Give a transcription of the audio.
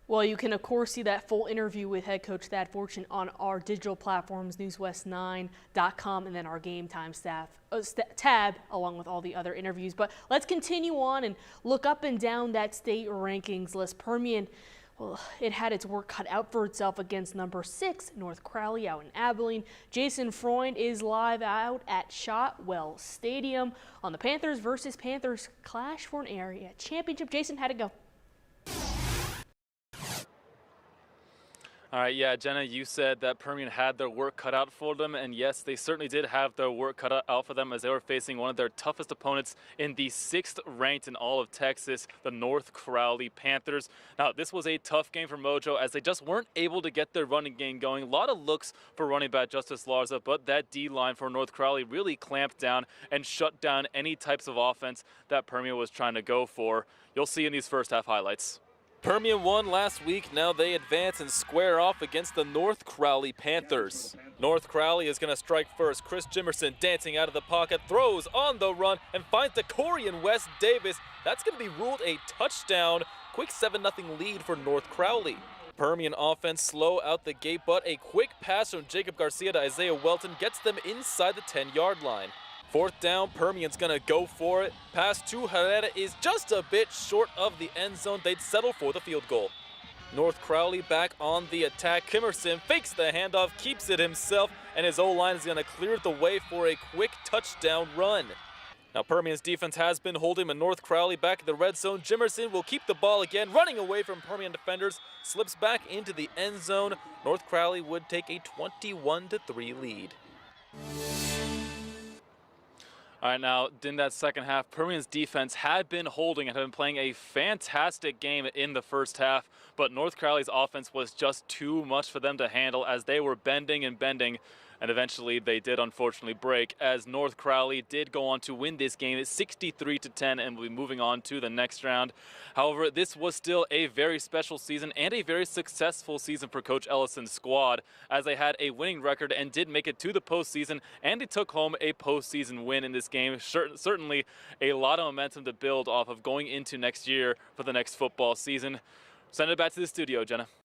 Well, you can, of course, see that full interview with head coach Thad Fortune on our digital platforms, newswest9.com, and then our Game Time tab, along with all the other interviews. But let's continue on and look up and down that state rankings list. Permian, well, it had its work cut out for itself against number 6, North Crowley, out in Abilene. Jason Freund is live out at Shotwell Stadium on the Panthers versus Panthers clash for an area championship. Jason, how'd it go? All right, yeah, Jenna, you said that Permian had their work cut out for them, and yes, they certainly did have their work cut out for them as they were facing one of their toughest opponents in the 6th ranked in all of Texas, the North Crowley Panthers. Now, this was a tough game for Mojo as they just weren't able to get their running game going. A lot of looks for running back Justice Larza, but that D-line for North Crowley really clamped down and shut down any types of offense that Permian was trying to go for. You'll see in these first half highlights. Permian won last week. Now they advance and square off against the North Crowley Panthers. North Crowley is going to strike first. Chris Jimerson dancing out of the pocket, throws on the run, and finds DeCorian West Davis. That's going to be ruled a touchdown. Quick 7-0 lead for North Crowley. Permian offense slow out the gate, but a quick pass from Jacob Garcia to Isaiah Welton gets them inside the 10-yard line. 4th down, Permian's gonna go for it. Pass to Herrera is just a bit short of the end zone. They'd settle for the field goal. North Crowley back on the attack. Kimmerson fakes the handoff, keeps it himself, and his O-line is gonna clear the way for a quick touchdown run. Now Permian's defense has been holding him, and North Crowley back in the red zone. Jimerson will keep the ball again, running away from Permian defenders, slips back into the end zone. North Crowley would take a 21-3 lead. All right, now in that second half, Permian's defense had been holding and had been playing a fantastic game in the first half, but North Crowley's offense was just too much for them to handle as they were bending and bending, and eventually they did unfortunately break as North Crowley did go on to win this game at 63-10 and will be moving on to the next round. However, this was still a very special season and a very successful season for Coach Ellison's squad as they had a winning record and did make it to the postseason, and they took home a postseason win in this game. Certainly a lot of momentum to build off of going into next year for the next football season. Send it back to the studio, Jenna.